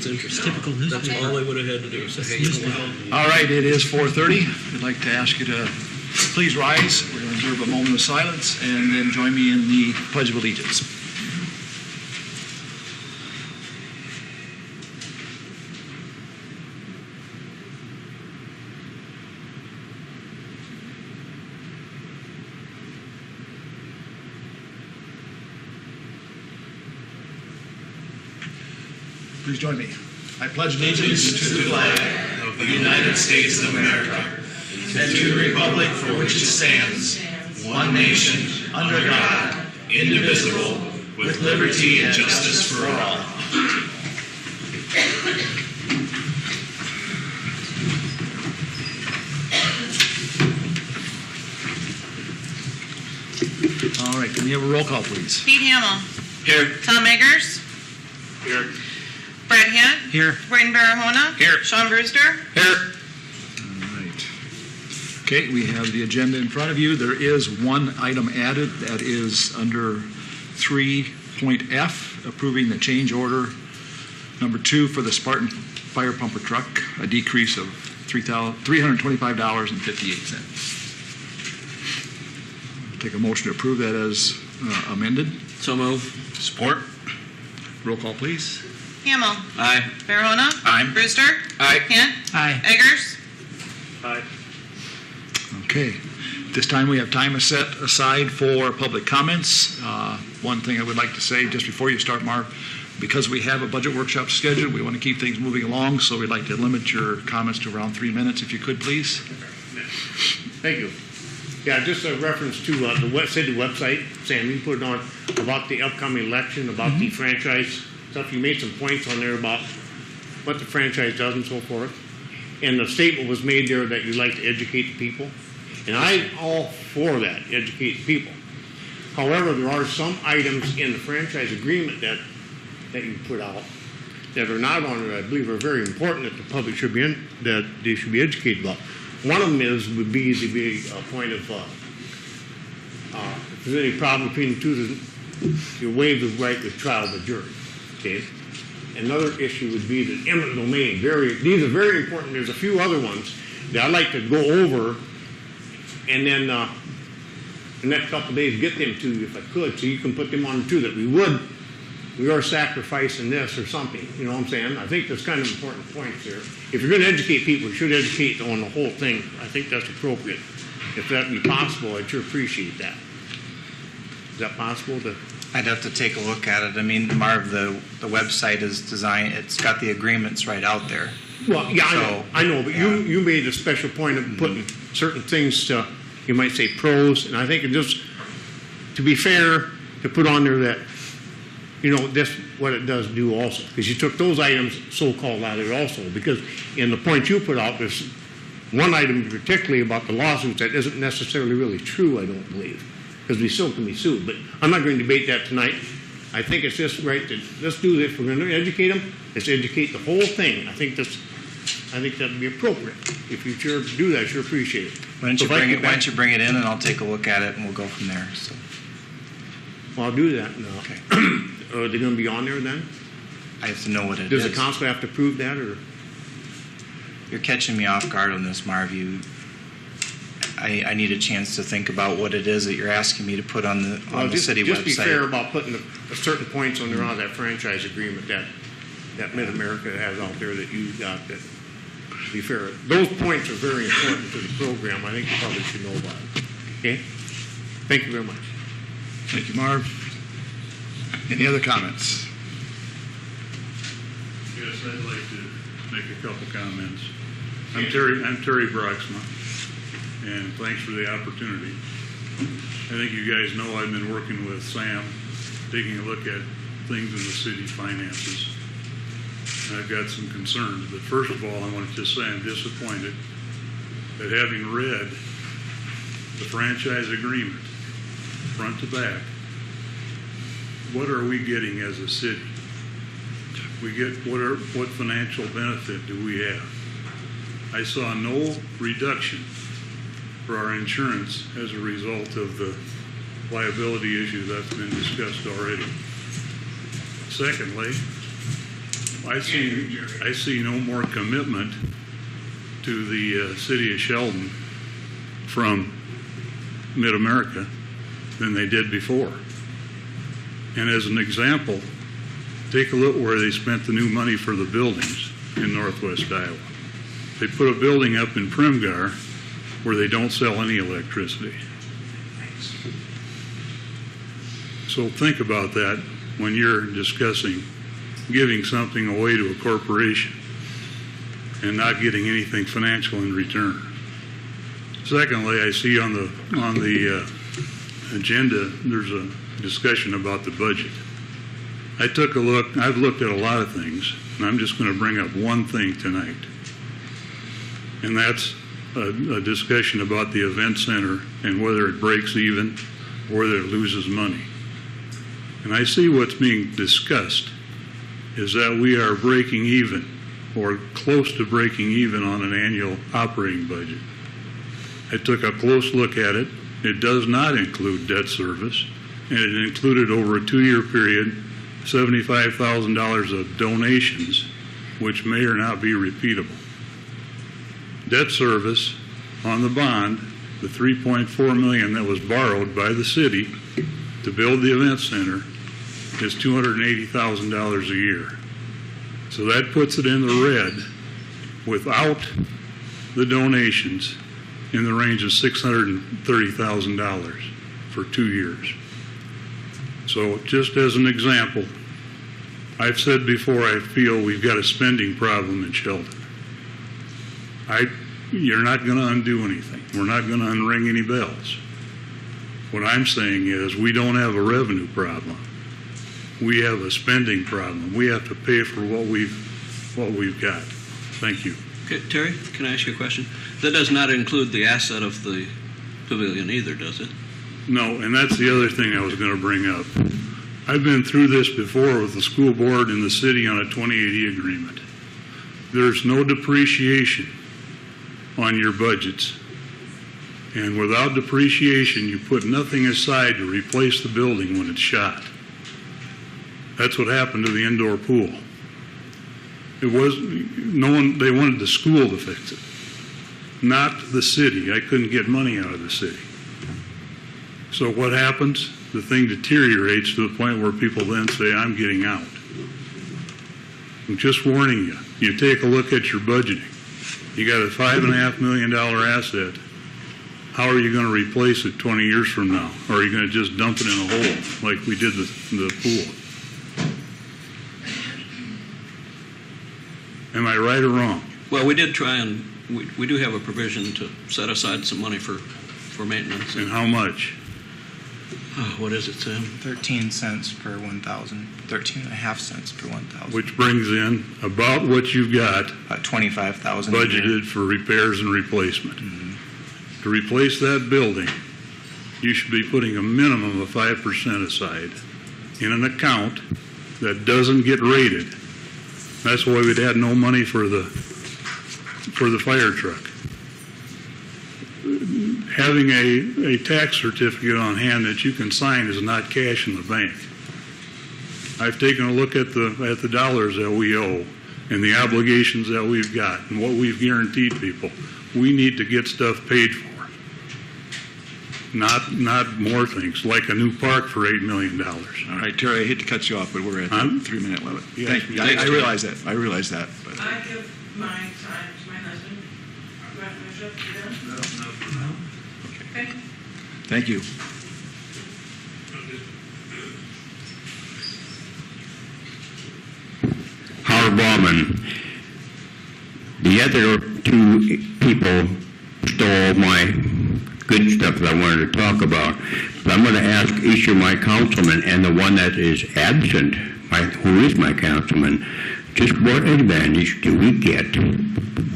That's interesting. Typical newspaper. That's all they would have had to do is say, hey, you know what? All right, it is 4:30. I'd like to ask you to please rise. We're going to observe a moment of silence and then join me in the Pledge of Allegiance. Please join me. I pledge allegiance to the flag of the United States of America and to the republic for which it stands, one nation, under God, indivisible, with liberty and justice for all. All right, can we have a roll call, please? Pete Hamill. Here. Tom Eggers. Here. Brad Hant. Here. Braden Barahona. Here. Sean Brewster. Here. All right. Okay, we have the agenda in front of you. There is one item added that is under 3.F, approving the change order number 2 for the Spartan fire pumper truck, a decrease of $325.58. Take a motion to approve that as amended. So move. Support. Roll call, please. Hamill. Aye. Barahona. Aye. Brewster. Aye. Hant. Aye. Eggers. Aye. Okay. This time we have time set aside for public comments. One thing I would like to say just before you start, Marv, because we have a budget workshop scheduled, we want to keep things moving along, so we'd like to limit your comments to around 3 minutes, if you could, please. Thank you. Yeah, just a reference to the city website, Sam, you put it on about the upcoming election, about the franchise stuff. You made some points on there about what the franchise does and so forth. And the statement was made there that you like to educate the people. And I'm all for that, educate the people. However, there are some items in the franchise agreement that you put out that are not on there, I believe are very important that the public should be in, that they should be educated about. One of them would be a point of if there's any problem between the two, you waive the right to trial the jury. Okay. Another issue would be the eminent domain. These are very important. There's a few other ones that I'd like to go over, and then the next couple of days get them to you if I could, so you can put them on too. That we are sacrificing this or something. You know what I'm saying? I think there's kind of important points there. If you're going to educate people, you should educate on the whole thing. I think that's appropriate. If that be possible, I'd sure appreciate that. Is that possible? I'd have to take a look at it. I mean, Marv, the website is designed, it's got the agreements right out there. Well, yeah, So, I know, but yeah. you made a special point of putting certain things to, you might say pros, and I think it just, to be fair, to put on there that, you know, this what it does do also, because you took those items so-called out of there also, because in the point you put out, there's one item particularly about the lawsuits that isn't necessarily really true, I don't believe, because we still can be sued. But I'm not going to debate that tonight. I think it's just right to let's do this. If we're going to educate them, let's educate the whole thing. I think that would be appropriate. If you sure do that, I sure appreciate it. Why don't you bring it in and I'll take a look at it and we'll go from there. So. Well, I'll do that now. Okay. Are they going to be on there then? I have to know what it Does is. the council have to prove that, or? You're catching me off guard on this, Marv. I need a chance to think about what it is that you're asking me to put on the city website. Just be fair about putting certain points on there on that franchise agreement that Mid-America has out there that you got. That be fair. Those points are very important to the program. I think you probably should know about it. Okay. Thank you very much. Thank you, Marv. Any other comments? Yes, I'd like to make a couple comments. I'm Terry Broxma, and thanks for the opportunity. I think you guys know I've been working with Sam, taking a look at things in the city's finances. And I've got some concerns, but first of all, I want to just say I'm disappointed that having read the franchise agreement, front to back, what are we getting as a city? We get what financial benefit do we have? I saw no reduction for our insurance as a result of the liability issue that's been discussed already. Secondly, I see no more commitment to the city of Sheldon from Mid-America than they did before. And as an example, take a look where they spent the new money for the buildings in northwest Iowa. They put a building up in Primgar where they don't sell any electricity. So think about that when you're discussing giving something away to a corporation and not getting anything financial in return. Secondly, I see on the agenda there's a discussion about the budget. I took a look. I've looked at a lot of things, and I'm just going to bring up one thing tonight, and that's a discussion about the event center and whether it breaks even or whether it loses money. And I see what's being discussed is that we are breaking even or close to breaking even on an annual operating budget. I took a close look at it. It does not include debt service, and it included over a 2-year period $75,000 of donations, which may or not be repeatable. Debt service on the bond, the $3.4 million that was borrowed by the city to build the event center, is $280,000 a year. So that puts it in the red without the donations in the range of $630,000 for 2 years. So just as an example, I've said before I feel we've got a spending problem in Sheldon. You're not going to undo anything. We're not going to unring any bells. What I'm saying is we don't have a revenue problem. We have a spending problem. We have to pay for what we've got. Thank you. Okay, Terry, can I ask you a question? That does not include the asset of the pavilion either, does it? No, and that's the other thing I was going to bring up. I've been through this before with the school board and the city on a 2080 agreement. There's no depreciation on your budgets. And without depreciation, you put nothing aside to replace the building when it's shot. That's what happened to the indoor pool. They wanted the school to fix it, not the city. I couldn't get money out of the city. So what happens? The thing deteriorates to the point where people then say, I'm getting out. I'm just warning you. You take a look at your budgeting. You got a $5.5 million asset. How are you going to replace it 20 years from now? Or are you going to just dump it in a hole like we did the pool? Am I right or wrong? Well, we did try and we do have a provision to set aside some money for maintenance. And how much? What is it, Sam? 13 cents per 1,000, 13.5 cents per 1,000. Which brings in about what you've got About 25,000 budgeted for repairs and replacement. Mm-hmm. To replace that building, you should be putting a minimum of 5% aside in an account that doesn't get rated. That's why we'd had no money for the fire truck. Having a tax certificate on hand that you can sign is not cash in the bank. I've taken a look at the dollars that we owe and the obligations that we've got and what we've guaranteed people. We need to get stuff paid for. Not more things, like a new park for $8 million. All right, Terry, I hate to cut you off, but we're at the 3-minute limit. Yes, Thank you. I realize that. I realize that. But I give my time to my husband. Do I have to finish up? You done? No. Okay. thank you. Howard Bauman. The other two people stole my good stuff that I wanted to talk about. But I'm going to ask each of my councilmen and the one that is absent, who is my councilman, just what advantage do we get?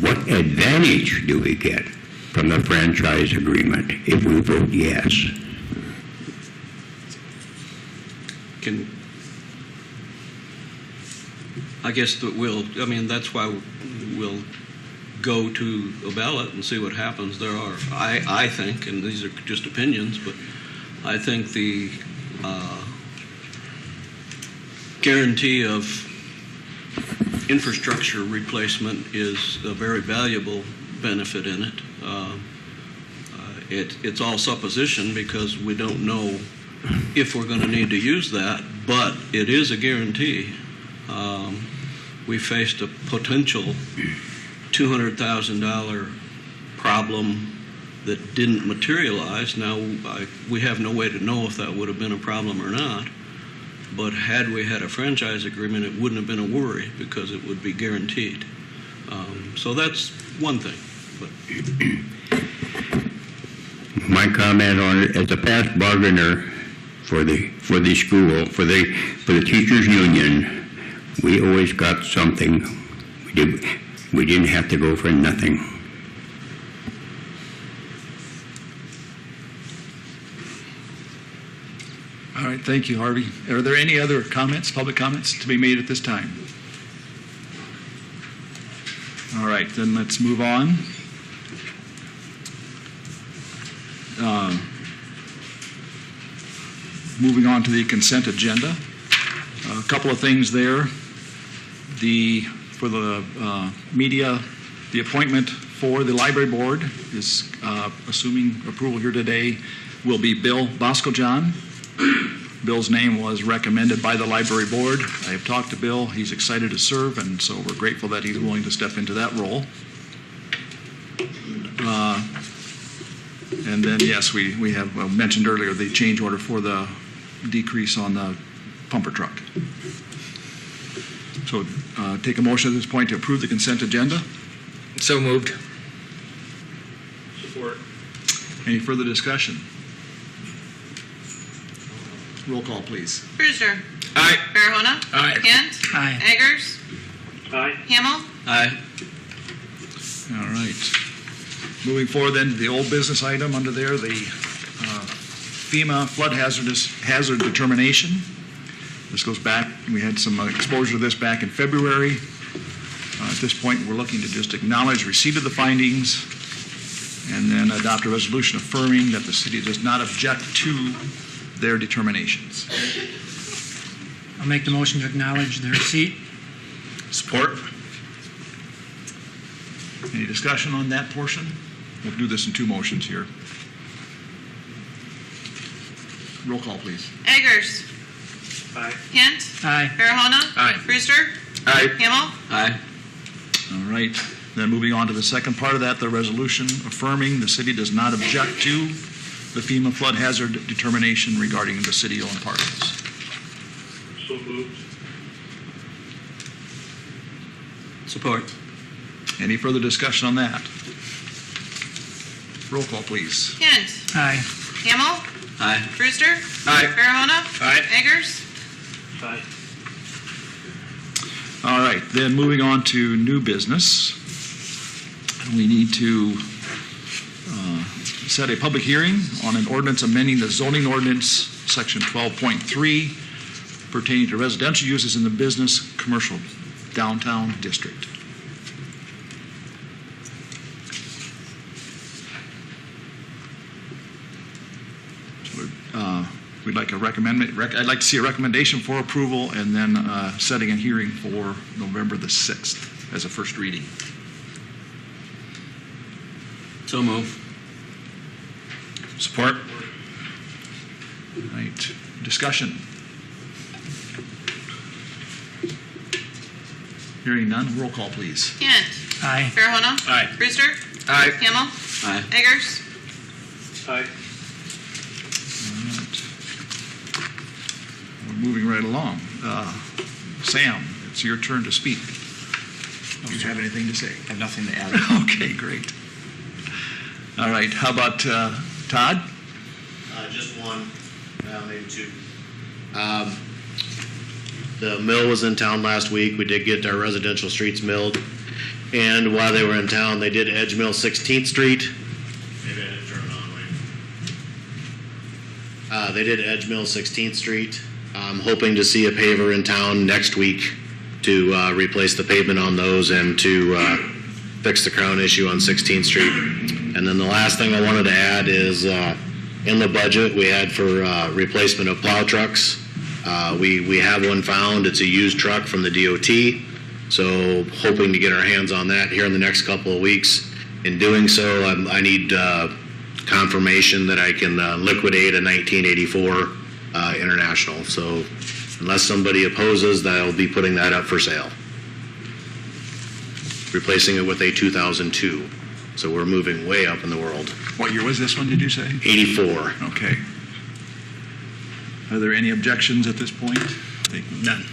What advantage do we get from the franchise agreement if we vote yes? I guess that that's why we'll go to a ballot and see what happens. There are, I think, and these are just opinions, but I think the guarantee of infrastructure replacement is a very valuable benefit in it. It's all supposition because we don't know if we're going to need to use that, but it is a guarantee. We faced a potential $200,000 problem that didn't materialize. Now, we have no way to know if that would have been a problem or not, but had we had a franchise agreement, it wouldn't have been a worry because it would be guaranteed. So that's one thing. But My comment on it, as a past bargainer for the school, for the teachers union, we always got something. We didn't have to go for nothing. All right, thank you, Harvey. Are there any other comments, public comments to be made at this time? All right, then let's move on. Moving on to the consent agenda. A couple of things there. For the media, the appointment for the library board is, assuming approval here today, will be Bill Boscojohn. Bill's name was recommended by the library board. I have talked to Bill. He's excited to serve, and so we're grateful that he's willing to step into that role. And then, yes, we have mentioned earlier the change order for the decrease on the pumper truck. So take a motion at this point to approve the consent agenda. So moved. Support. Any further discussion? Roll call, please. Brewster. Aye. Farahona. Aye. Kent. Aye. Eggers. Aye. Hamel. Aye. All right. Moving forward then to the old business item under there, the FEMA flood hazard determination. This goes back, we had some exposure to this back in February. At this point, we're looking to just acknowledge receipt of the findings and then adopt a resolution affirming that the city does not object to their determinations. I'll make the motion to acknowledge the receipt. Support. Any discussion on that portion? We'll do this in two motions here. Roll call, please. Eggers. Aye. Kent. Aye. Farahona. Aye. Brewster. Aye. Hamel. Aye. All right. Then moving on to the second part of that, the resolution affirming the city does not object to the FEMA flood hazard determination regarding the city-owned parcels. So moved. Support. Any further discussion on that? Roll call, please. Kent. Aye. Hamel. Aye. Brewster. Aye. Farahona. Aye. Eggers. Aye. All right. Then moving on to new business. We need to set a public hearing on an ordinance amending the zoning ordinance, section 12.3, pertaining to residential uses in the business commercial downtown district. We'd like I'd like to see a recommendation for approval and then setting a hearing for November the 6th as a first reading. So move. Support. All right. Discussion. Hearing none, roll call, please. Kent. Aye. Farahona. Aye. Brewster. Aye. Hamel. Aye. Eggers. Aye. All right. We're moving right along. Sam, it's your turn to speak. Do you have anything to say? I have nothing to add. Okay, great. All right. How about Todd? Just one, maybe two. The mill was in town last week. We did get our residential streets milled. And while they were in town, they did edge mill 16th Street. Maybe I didn't turn it on, right? They did edge mill 16th Street. I'm hoping to see a paver in town next week to replace the pavement on those and to fix the crown issue on 16th Street. And then the last thing I wanted to add is in the budget we had for replacement of plow trucks. We have one found. It's a used truck from the DOT. So hoping to get our hands on that here in the next couple of weeks. In doing so, I need confirmation that I can liquidate a 1984 International. So unless somebody opposes, I'll be putting that up for sale. Replacing it with a 2002. So we're moving way up in the world. What year was this one, did you say? 84. Okay. Are there any objections at this point? None.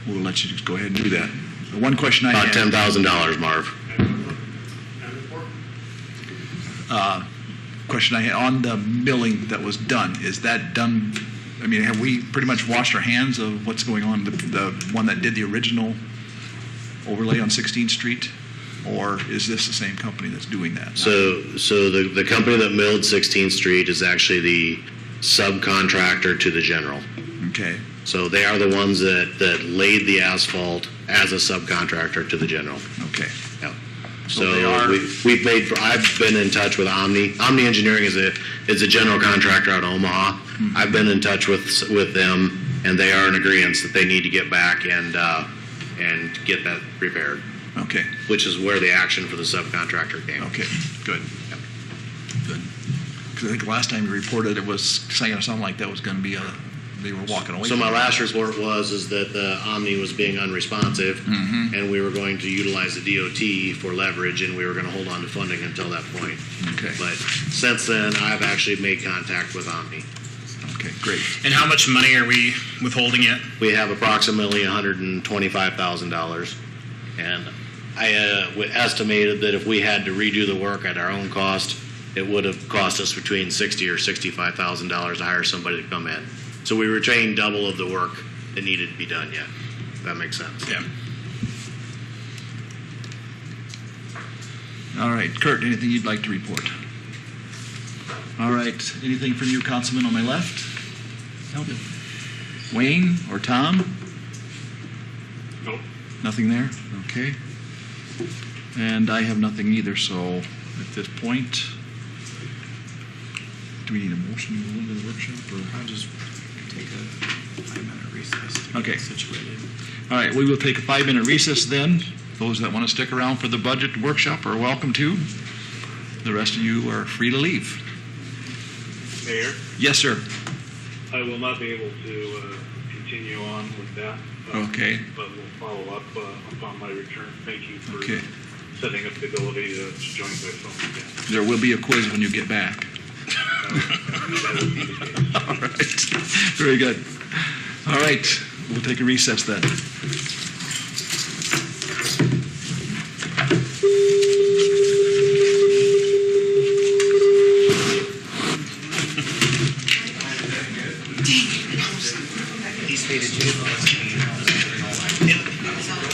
We'll let you just go ahead and do that. The one question I About had. $10,000, Marv. Question I had on the milling that was done, is that done, I mean, have we pretty much washed our hands of what's going on, the one that did the original overlay on 16th Street? Or is this the same company that's doing that now? So the company that milled 16th Street is actually the subcontractor to the general. Okay. So they are the ones that laid the asphalt as a subcontractor to the general. Okay. Yep. So So they are- we've made. I've been in touch with Omni. Omni Engineering is a general contractor out of Omaha. Mm-hmm. I've been in touch with them, and they are in agreement that they need to get back and get that repaired, Okay. which is where the action for the subcontractor came. Okay. Good. Good. Because I think last time you reported it was saying something like that was going to be they were walking away. So from my it. last report is that the Omni was being unresponsive, Mm-hmm. and we were going to utilize the DOT for leverage, and we were going to hold on to funding until that point. Okay. But since then, I've actually made contact with Omni. Okay. Great. And how much money are we withholding yet? We have approximately $125,000, and I estimated that if we had to redo the work at our own cost, it would have cost us between $60,000 or $65,000 to hire somebody to come in. So we retained double of the work that needed to be done yet. If that makes sense. Yeah. All right. Kurt, anything you'd like to report? All right. Anything from you, Councilman, on my left? Nope. Wayne or Tom? Nope. Nothing there? Okay. And I have nothing either, so at this point, do we need a motion to go into the workshop, or? I'll just take a 5-minute recess to Okay. get situated. All right, we will take a 5-minute recess then. Those that want to stick around for the budget workshop are welcome to. The rest of you are free to leave. Mayor, Yes, sir. I will not be able to continue on with that. Okay. But we'll follow up upon my return. Thank you for Okay. setting up the ability to join by phone again. There will be a quiz when you get back. That would be the case. All right. Very good. All right, we'll take a recess then.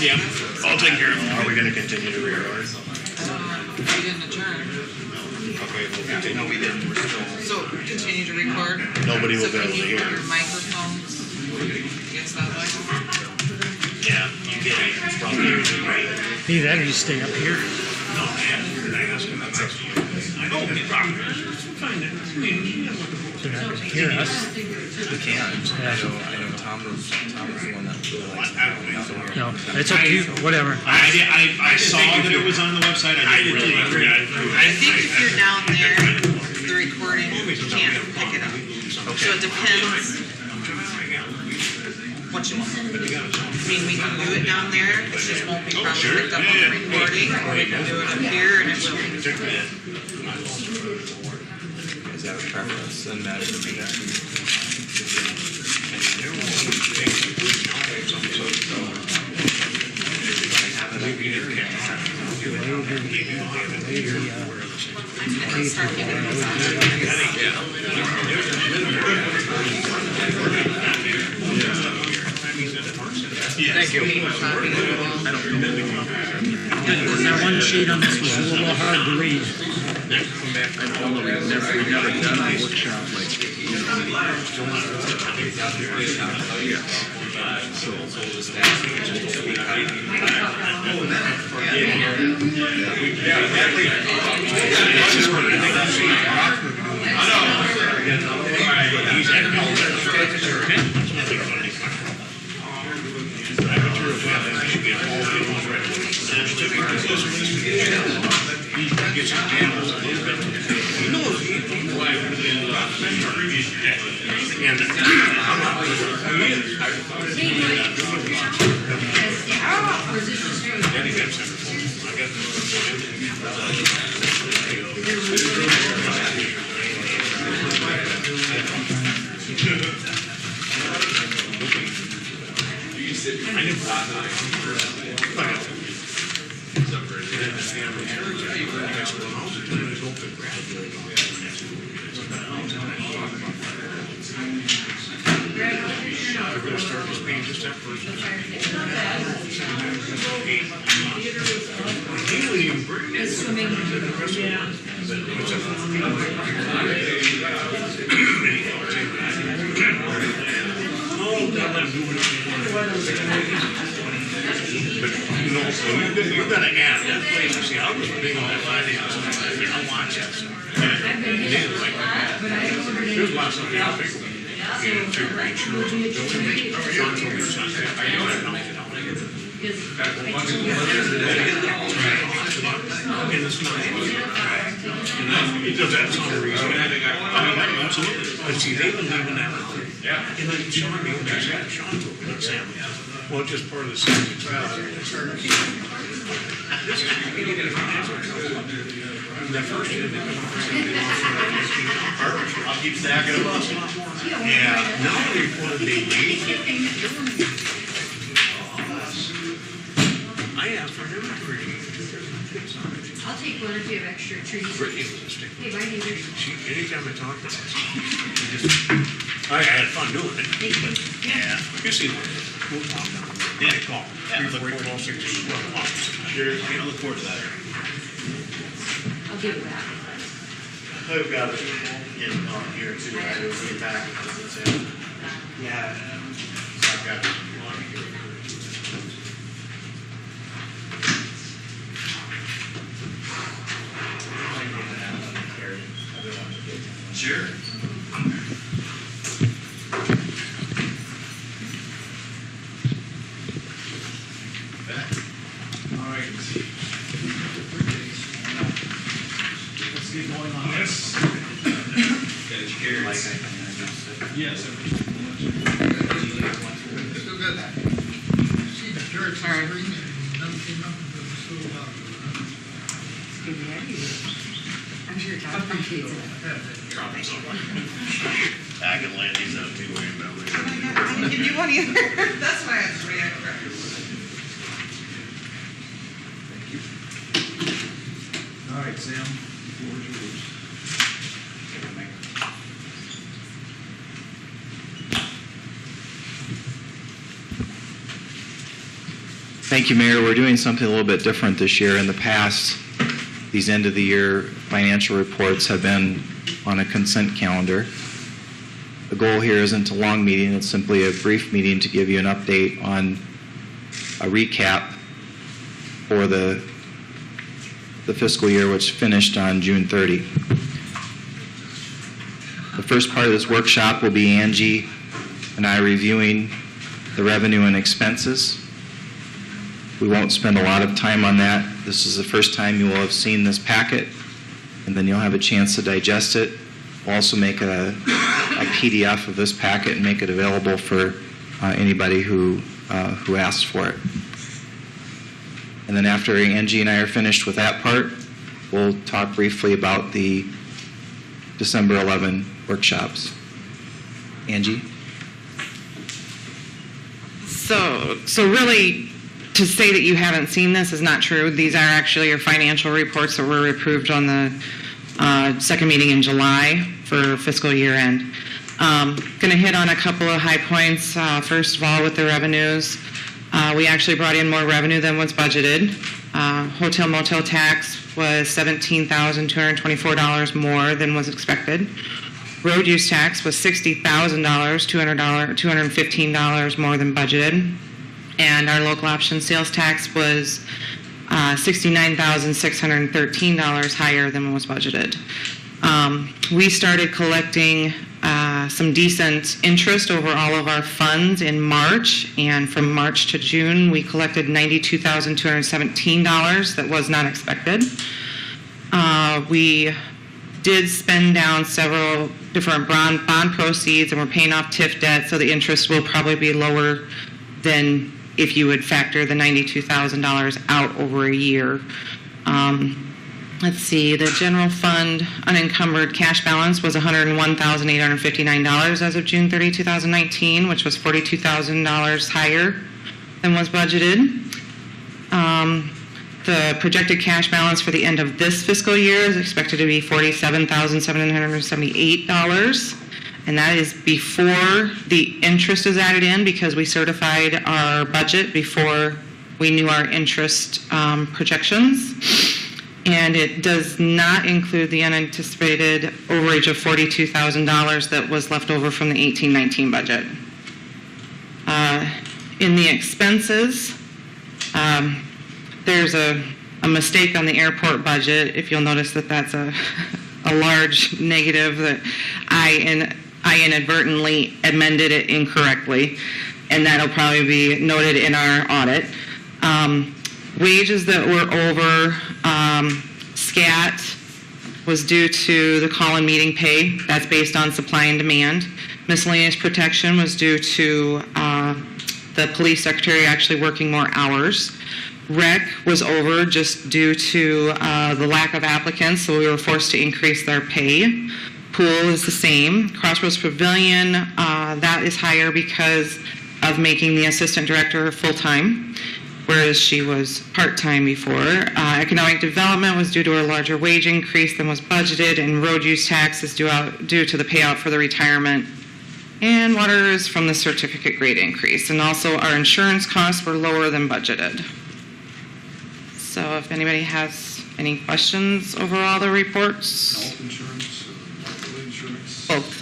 Yeah, I'll take care of it. Are we going to continue to reorder? We didn't adjourn, Okay, we'll continue. No, we didn't. We're still. so continue to record. Nobody will So be able can to you hear. put your microphones, yes, that way? Yeah, you get it. It's probably great. Either that or you stay up here. They're not going to hear us. We can. I know Tom was the one that really likes to. No, it's up to you, whatever. I saw that it was on the website. I didn't really agree. I think if you're down there, the recording, you can't pick it up. So it depends what you want. I mean, we can do it down there, it just won't be probably picked up on the recording, or we can do it up here and it will. Is that a preference? Doesn't matter to me. Start getting these on. Thank you. That one sheet on this was a little hard to read. We've never done a workshop like You've got to add that place. See, I was big on that line. I watch that stuff. There's lots of people big. To make sure Sean told me something. I know that now. And it's not. It does that for some reason. Absolutely. But see, they've been leaving that. And then Sean told me that Sam. Well, just part of the safety trial. That first year, I'll keep stacking them up. Yeah, now they reported they I asked for them to create. I'll take one if you have extra trees. Hey, my neighbors. Anytime I talk to her, I had fun doing it. Yeah. You see, we'll talk now. Yeah, call. 3-4-12-6. Sure. I look forward to that. I'll give it back. I've got it on here too, right? It was in the packet. Yeah. So I've got it. Sure. All right. Let's get going on this. Yes. I'm sure it's all complicated. I can lay these out too, Wayne, but I didn't give you one either. That's why I was reacting. All right, Sam, the floor is yours. Thank you, Mayor. We're doing something a little bit different this year. In the past, these end of the year financial reports have been on a consent calendar. The goal here isn't a long meeting, it's simply a brief meeting to give you an update on a recap for the fiscal year, which finished on June 30. The first part of this workshop will be Angie and I reviewing the revenue and expenses. We won't spend a lot of time on that. This is the first time you will have seen this packet, and then you'll have a chance to digest it. We'll also make a PDF of this packet and make it available for anybody who asks for it. And then after Angie and I are finished with that part, we'll talk briefly about the December 11 workshops. Angie? So really, to say that you haven't seen this is not true. These are actually your financial reports that were approved on the second meeting in July for fiscal year end. Going to hit on a couple of high points. First of all, with the revenues, we actually brought in more revenue than was budgeted. Hotel motel tax was $17,224 more than was expected. Road use tax was $60,000, $215 more than budgeted. And our local option sales tax was $69,613 higher than was budgeted. We started collecting some decent interest over all of our funds in March, and from March to June, we collected $92,217. That was not expected. We did spend down several different bond proceeds, and we're paying off TIF debt, so the interest will probably be lower than if you would factor the $92,000 out over a year. Let's see, the general fund unencumbered cash balance was $101,859 as of June 30, 2019, which was $42,000 higher than was budgeted. The projected cash balance for the end of this fiscal year is expected to be $47,778, and that is before the interest is added in, because we certified our budget before we knew our interest projections. And it does not include the unanticipated overage of $42,000 that was left over from the 18-19 budget. In the expenses, there's a mistake on the airport budget. If you'll notice that that's a large negative, that I inadvertently amended it incorrectly, and that'll probably be noted in our audit. Wages that were over, SCAT was due to the call-in meeting pay. That's based on supply and demand. Miscellaneous protection was due to the police secretary actually working more hours. Rec was over just due to the lack of applicants, so we were forced to increase their pay. Pool is the same. Crossroads Pavilion, that is higher because of making the assistant director full-time, whereas she was part-time before. Economic development was due to a larger wage increase than was budgeted, and road use tax is due to the payout for the retirement. And water is from the certificate grade increase. And also our insurance costs were lower than budgeted. So if anybody has any questions over all the reports? Health insurance, medical insurance? Both.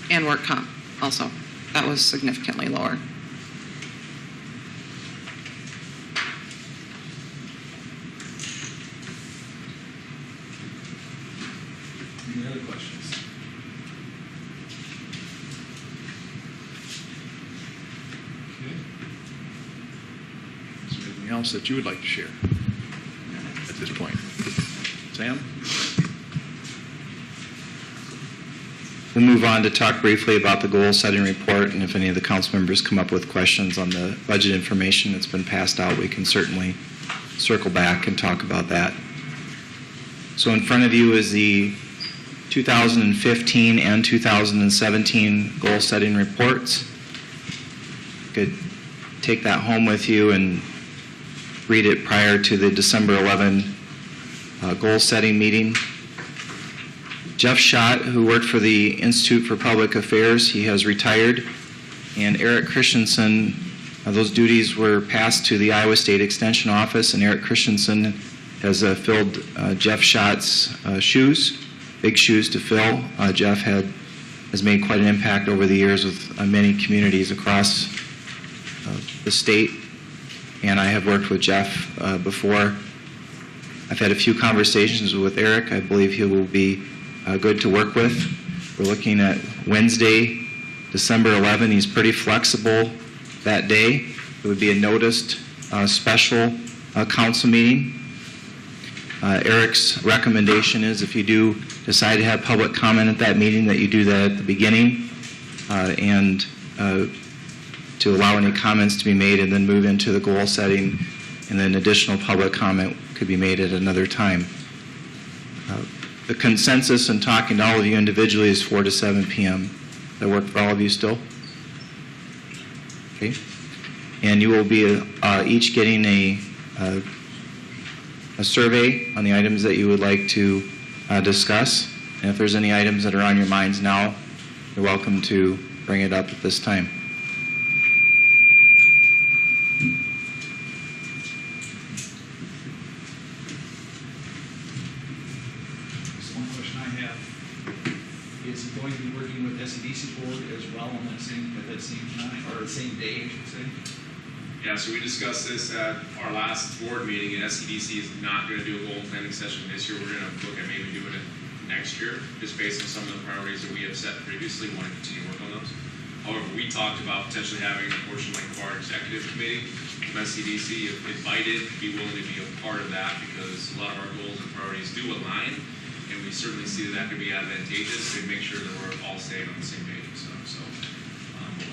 And work comp also. That was significantly lower. Any other questions? Okay. Is there anything else that you would like to share at this point? Sam? We'll move on to talk briefly about the goal-setting report, and if any of the council members come up with questions on the budget information that's been passed out, we can certainly circle back and talk about that. So in front of you is the 2015 and 2017 goal-setting reports. You could take that home with you and read it prior to the December 11 goal-setting meeting. Jeff Schott, who worked for the Institute for Public Affairs, he has retired. And Eric Christensen, those duties were passed to the Iowa State Extension Office, and Eric Christensen has filled Jeff Schott's shoes, big shoes to fill. Jeff has made quite an impact over the years with many communities across the state, and I have worked with Jeff before. I've had a few conversations with Eric. I believe he will be good to work with. We're looking at Wednesday, December 11. He's pretty flexible that day. It would be a noticed special council meeting. Eric's recommendation is if you do decide to have public comment at that meeting, that you do that at the beginning and to allow any comments to be made and then move into the goal setting, and then additional public comment could be made at another time. The consensus in talking to all of you individually is 4 to 7 p.m. Does that work for all of you still? Okay. And you will be each getting a survey on the items that you would like to discuss. And if there's any items that are on your minds now, you're welcome to bring it up at this time. One question I have is he going to be working with SEDC board as well on that same time, or the same day, I should say? Yeah, so we discussed this at our last board meeting, and SEDC is not going to do a goal planning session this year. We're going to look at maybe doing it next year, just based on some of the priorities that we have set previously, want to continue work on those. However, we talked about potentially having a portion like of our executive committee from SCDC, if invited, be willing to be a part of that because a lot of our goals and priorities do align, and we certainly see that that could be advantageous to make sure that we're all staying on the same page and stuff. So,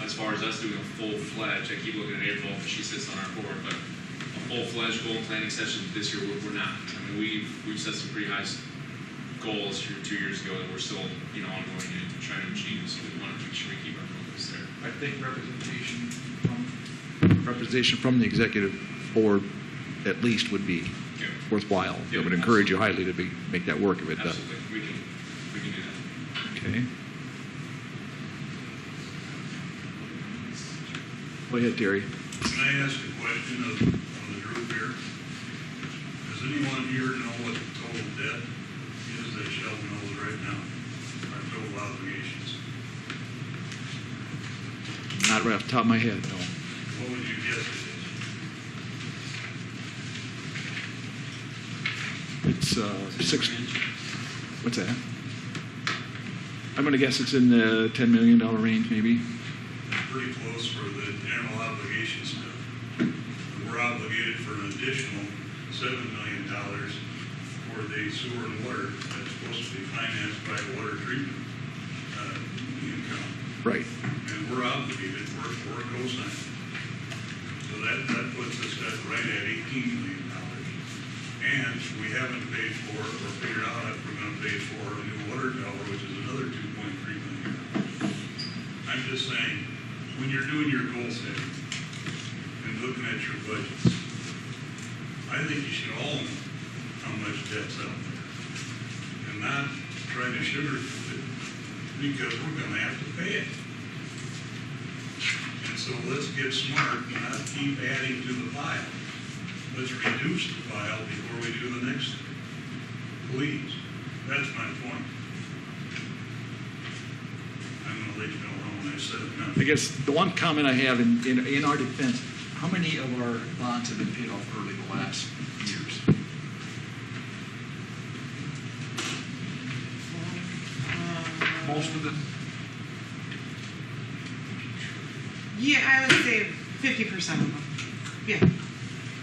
as far as us doing a full-fledged, I keep looking at April, she sits on our board, but a full-fledged goal planning session this year, we're not. I mean, we've set some pretty high goals here 2 years ago that we're still, ongoing and trying to achieve. So we want to make sure we keep our focus there. I think representation from the executive board at least would be worthwhile. I would encourage you highly to make that work if it does. Absolutely, we can do that. Okay. Go ahead, Terry. Can I ask a question of the group here? Does anyone here know what the total debt is that Sheldon owes right now? Our total obligations? Not right off the top of my head, no. What would you guess it is? It's 6. What's that? I'm going to guess it's in the $10 million range, maybe. Pretty close for the general obligation stuff. We're obligated for an additional $7 million for the sewer and water that's supposed to be financed by water treatment income. Right. And we're obligated for a cosign. So that puts us at right at $18 million. And we haven't paid for or figured out if we're going to pay for a new water tower, which is another $2.3 million. I'm just saying, when you're doing your goal setting and looking at your budgets, I think you should all know how much debt's out there and not try to sugarcoat it because we're going to have to pay it. And so let's get smart and not keep adding to the pile. Let's reduce the pile before we do the next thing. Please. That's my point. I'm going to let you know when I said it. I guess the one comment I have in our defense, how many of our bonds have been paid off early the last years? Most of them? Yeah, I would say 50% of them. Yeah.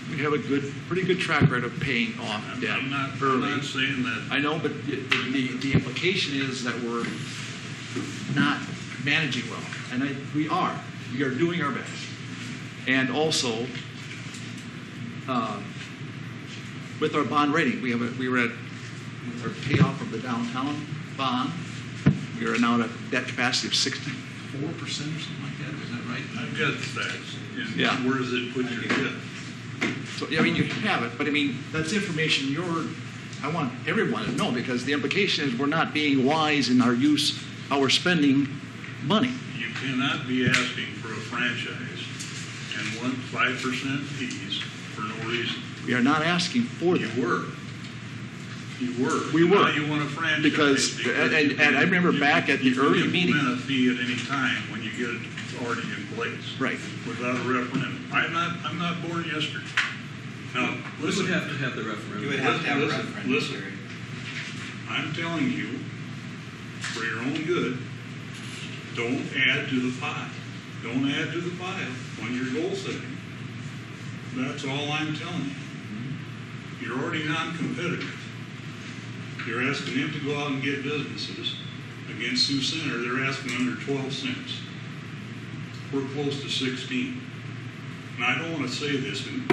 We have a pretty good track record of paying off debt I'm not saying that. I know, but the implication is that we're not managing well, and we are. We are doing our best. And also, with our bond rating, we were at with our payoff of the downtown bond. We are now at a debt capacity of 64% or something like that. Is that right? I've got the facts. And Yeah. Where does it put your debt? So, I mean, you have it, but I mean, that's information I want everyone to know because the implication is we're not being wise in our use, how we're spending money. You cannot be asking for a franchise and want 5% fees for no reason. We are not asking for You that. were. We were. Now you want a franchise. Because, and I remember back at the early meeting. You can implement a fee at any time when you get it already in place. Right. Without a referendum. I'm not born yesterday. Now, We listen. would have to have the referendum. You would have to have a Listen, referendum. listen. I'm telling you, for your own good, don't add to the pile. Don't add to the pile when you're goal setting. That's all I'm telling you. You're already non-competitive. You're asking them to go out and get businesses. Against Sioux Center, they're asking under 12 cents. We're close to 16. And I don't want to say this and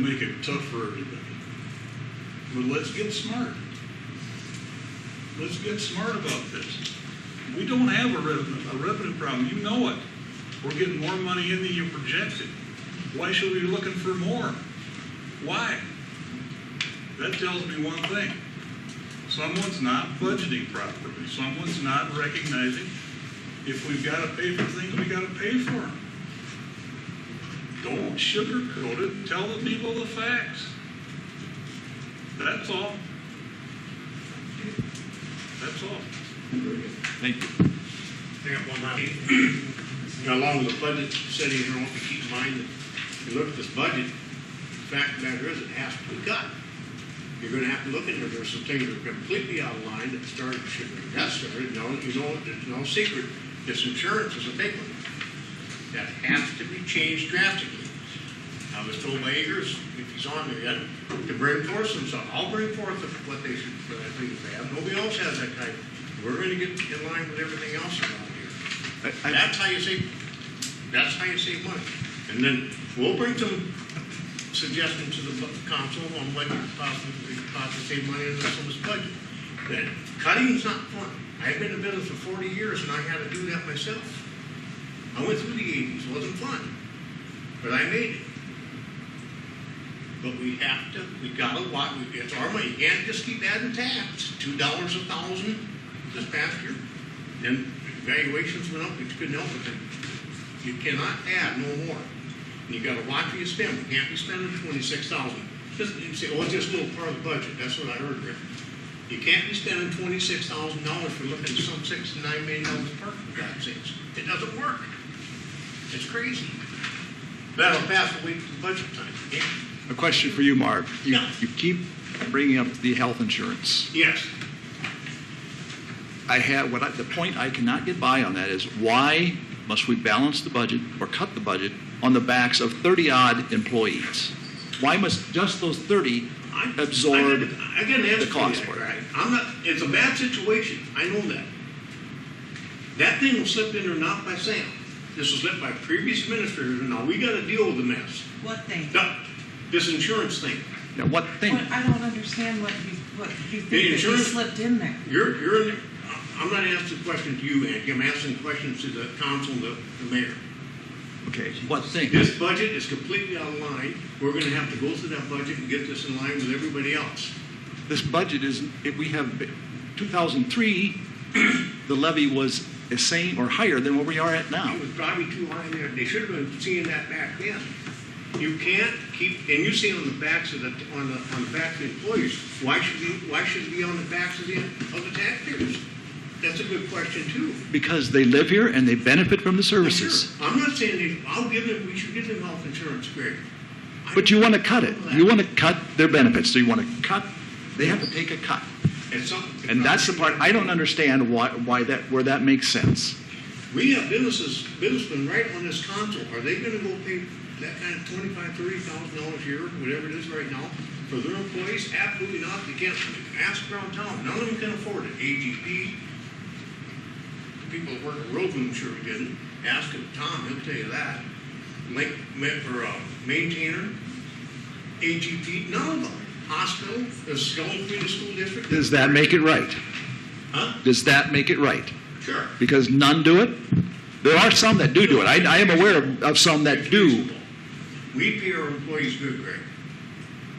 make it tough for everybody. But let's get smart. Let's get smart about this. We don't have a revenue problem. You know it. We're getting more money in than you projected. Why should we be looking for more? Why? That tells me one thing. Someone's not budgeting properly. Someone's not recognizing if we've got to pay for things, we got to pay for them. Don't sugarcoat it. Tell the people the facts. That's all. That's all. Thank you. Bring up one last. Along with the budget setting, you want to keep in mind that if you look at this budget, the fact of the matter is it has to be cut. you're gonna have to look at it. There's some things that are completely out of line that started, shouldn't have started. No, it's no secret. This insurance is a big one. That has to be changed drastically. I was told by Agers, if he's on there yet, to bring forth some stuff. I'll bring forth what they should, what I think they have. Nobody else has that type. We're gonna get in line with everything else around here. That's how you save money. And then we'll bring some suggestions to the council on what you possibly save money in some of this budget. That cutting's not fun. I've been in business for 40 years and I had to do that myself. I went through the 80s. It wasn't fun. But I made it. But we gotta watch, it's our money. You can't just keep adding tabs. $2 1,000 this past year. Then valuations went up, but you couldn't help it. You cannot add no more. And you gotta watch what you spend. We can't be spending $26,000. You say, oh, it's just a little part of the budget. That's what I heard, Rick. You can't be spending $26,000 for looking at some $6 to $9 million park, for God's sakes. It doesn't work. It's crazy. That'll pass the week to the budget time. Yeah. A question for you, Mark. You keep bringing up the health insurance. Yes. The point I cannot get by on that is why must we balance the budget or cut the budget on the backs of 30-odd employees? Why must just those 30 absorb the cost for it? Right? It's a bad situation. I know that. That thing will slip in there not by Sam. This was left by previous administrators, and now we got to deal with the mess. What thing? This insurance thing. Now, what thing? But I don't understand what you think that you slipped in there. You're in there. I'm not asking a question to you, Andy. I'm asking questions to the council and the mayor. Okay, what thing? This budget is completely out of line. We're going to have to go through that budget and get this in line with everybody else. This budget is, if we have 2003, the levy was the same or higher than what we are at now. It was probably too high there. They should have been seeing that back then. You can't keep, and you see it on the backs of the backs of the employees. Why should it be on the backs of the taxpayers? That's a good question too. Because they live here and they benefit from the services. Sure. I'm not saying we should give them health insurance, Greg. But you want to cut it. You want to cut their benefits. So you want to cut. They have to take a cut. And that's the part I don't understand why that makes sense. We have businessmen right on this council. Are they going to go pay that kind of $25,000-$30,000 a year, whatever it is right now, for their employees? Absolutely not. They can't. Ask around town. None of them can afford it. AGP, people that work at Roseman, I'm sure we didn't. Ask Tom, he'll tell you that. For maintainer, AGP, none of them. Hospital, the Skelton Community School District. Does that make it right? Huh? Does that make it right? Sure. Because none do it? There are some that do it. I am aware of some that do. We pay our employees good, Greg.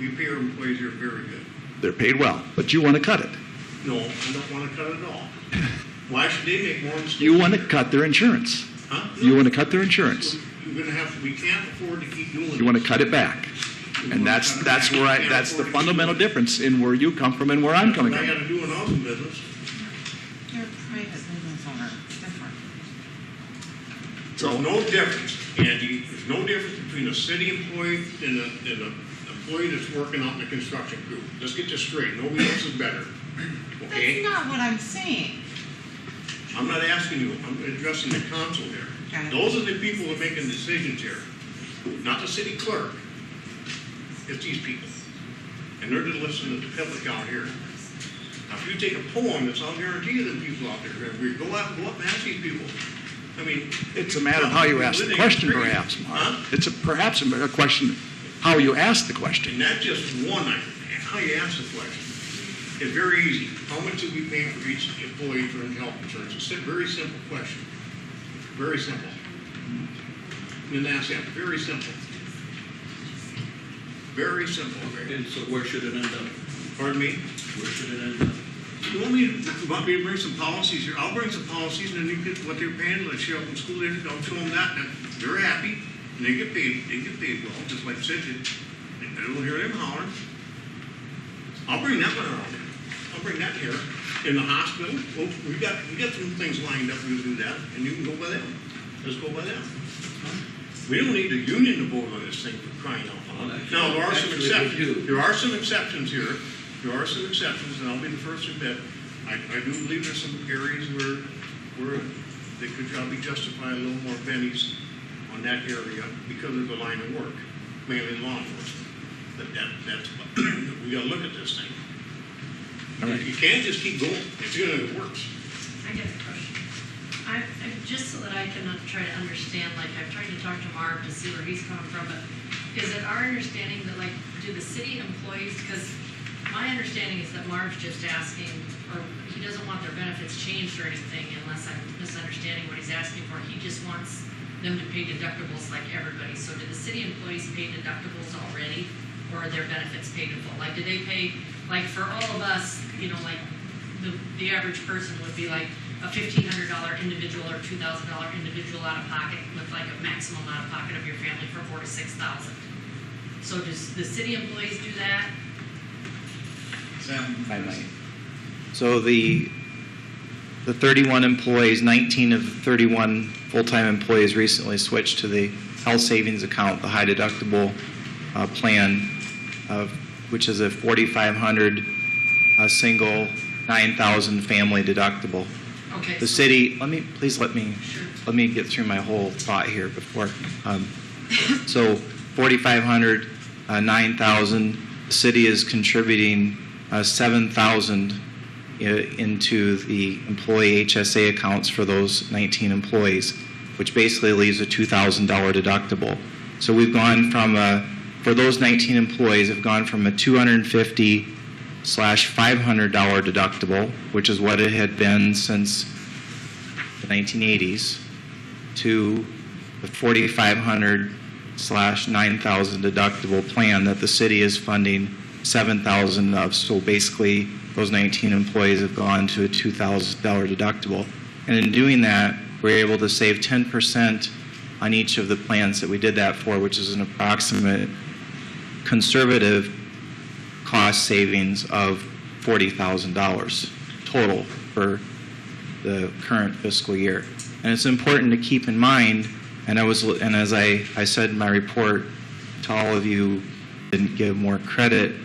We pay our employees here very good. They're paid well, but you want to cut it. No, I don't want to cut it at all. Why should they make more? You want to cut their insurance. Huh? No. You want to cut their insurance. We can't afford to keep doing it. You want to cut it back. And that's the fundamental difference in where you come from and where I'm coming from. I got to do an awesome business. You're a private business owner. It's different. There's no difference, Andy. There's no difference between a city employee and an employee that's working out in the construction crew. Let's get this straight. Nobody else is better. Okay? That's not what I'm saying. I'm not asking you. I'm addressing the council here. Okay. Those are the people that are making decisions here, not the city clerk. It's these people. And they're just listening to the public out here. Now, if you take a poem, that's I'll guarantee you the people out there. Go up and ask these people. I mean, it's a matter of how you ask the question, perhaps, Mark. Huh? It's perhaps a question how you ask the question. And that's just one item. How you ask the question. It's very easy. How much do we pay for each employee for health insurance? It's a very simple question. Very simple. And then ask that. Very simple. Very simple. And so where should it end up? Pardon me? Where should it end up? You want me to bring some policies here? I'll bring some policies, and then you get what they're paying. Let's show them school district. I'll show them that. And they're happy. And they get paid. They get paid well, just like Sidget. And I don't hear them hollering. I'll bring that one around. I'll bring that here. In the hospital, well, we got some things lined up. We'll do that, and you can go by them. Let's go by them. We don't need the union to vote on this thing for crying out loud. Now, there are some exceptions. There are some exceptions here. there are some exceptions, and I'll be the first to admit, I do believe there's some areas where they could probably justify a little more pennies on that area because of the line of work, mainly law enforcement. But that's we got to look at this thing. You can't just keep going. It's going to work. I get a question. Just so that I can try to understand, like I've tried to talk to Mark to see where he's coming from, but is it our understanding that, like, do the city employees, because my understanding is that Mark's just asking, or he doesn't want their benefits changed or anything, unless I'm misunderstanding what he's asking for. He just wants them to pay deductibles like everybody. So do the city employees pay deductibles already, or are their benefits paid in full? Like, do they pay, like for all of us, you know, like the average person would be like a $1,500 individual or $2,000 individual out of pocket with like a maximum out of pocket of your family for $4,000 to $6,000. So does the city employees do that? If I might. So the 31 employees, 19 of the 31 full-time employees recently switched to the health savings account, the high deductible plan, which is a $4,500 single, $9,000 family deductible. Okay. The city, let me get through my whole thought here before. So 4,500, 9,000. The city is contributing 7,000 into the employee HSA accounts for those 19 employees, which basically leaves a $2,000 deductible. So we've gone from for those 19 employees, have gone from a $250/$500 deductible, which is what it had been since the 1980s, to the $4,500/$9,000 deductible plan that the city is funding 7,000 of. So basically, those 19 employees have gone to a $2,000 deductible. And in doing that, we're able to save 10% on each of the plans that we did that for, which is an approximate conservative cost savings of $40,000 total for the current fiscal year. And it's important to keep in mind, and as I said in my report to all of you, didn't give more credit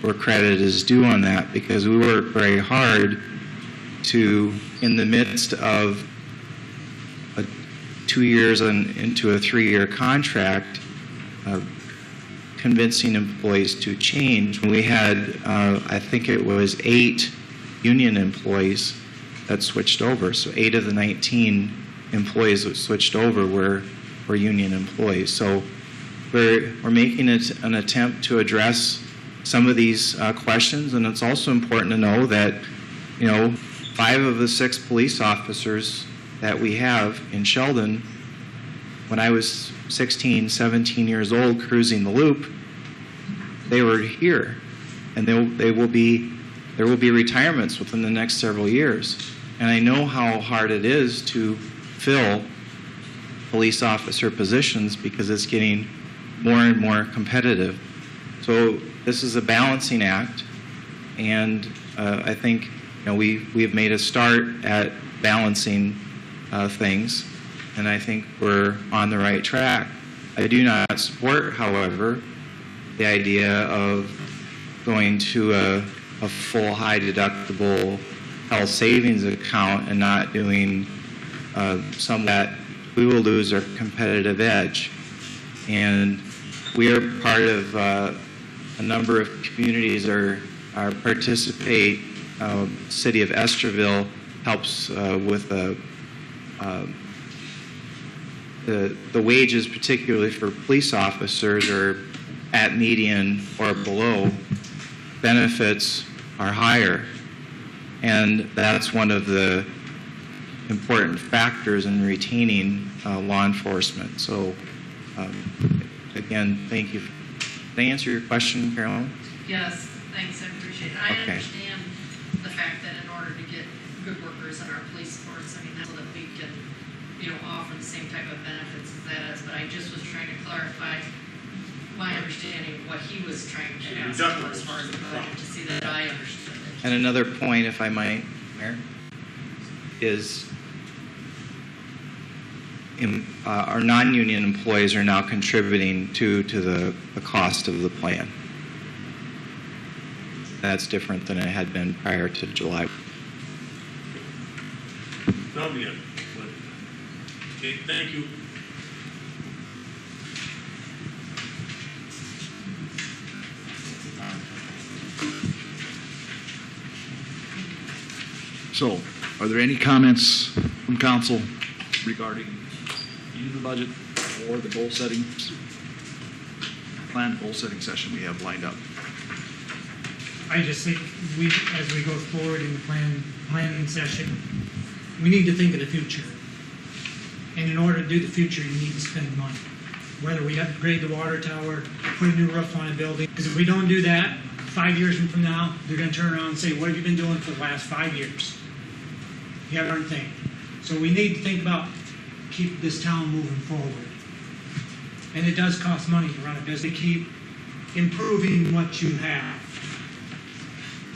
where credit is due on that, because we worked very hard to, in the midst of 2 years into a 3-year contract, convincing employees to change. We had, I think it was 8 union employees that switched over. So 8 of the 19 employees that switched over were union employees. So we're making it an attempt to address some of these questions, and it's also important to know that, 5 of the 6 police officers that we have in Sheldon, when I was 16, 17 years old cruising the loop, they were here, and there will be retirements within the next several years. And I know how hard it is to fill police officer positions because it's getting more and more competitive. So this is a balancing act, and I think we have made a start at balancing things, and I think we're on the right track. I do not support, however, the idea of going to a full high deductible health savings account and not doing some that we will lose our competitive edge. And we are part of a number of communities are participate. City of Estherville helps with the wages, particularly for police officers, are at median or below. Benefits are higher, and that's one of the important factors in retaining law enforcement. So, again, thank you. Did I answer your question, Carolyn? Yes, thanks, I appreciate it. I Okay. understand the fact that in order to get good workers in our police force, that's so that we can, offer the same type of benefits as that is, but I just was trying to clarify my understanding of what he was trying to ask for as far as the budget, to see that I understood it. And another point, if I might, Mayor, is our non-union employees are now contributing to the cost of the plan. That's different than it had been prior to July. Not yet, but, okay, thank you. So, are there any comments from council regarding either the budget or the goal setting, planned goal setting session we have lined up? I just think as we go forward in the planning session, we need to think of the future. And in order to do the future, you need to spend money. Whether we upgrade the water tower, put a new roof on a building, because if we don't do that, 5 years from now, they're going to turn around and say, what have you been doing for the last 5 years? You haven't done anything. So we need to think about keep this town moving forward. And it does cost money to run a business. Keep improving what you have.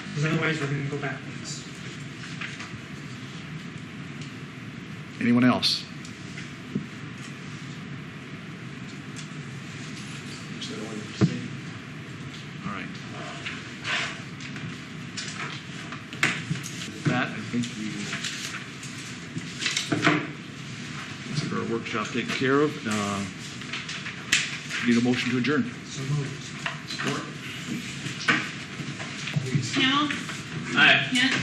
Because otherwise we're going to go backwards. Anyone else? All right. With that, I think we will consider our workshop taken care of. Need a motion to adjourn. So moved. Support. Hamel? Aye. Kent?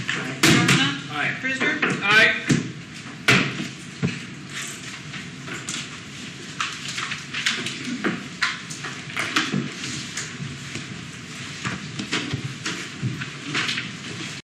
Aye. Aye. Cruiser? Aye.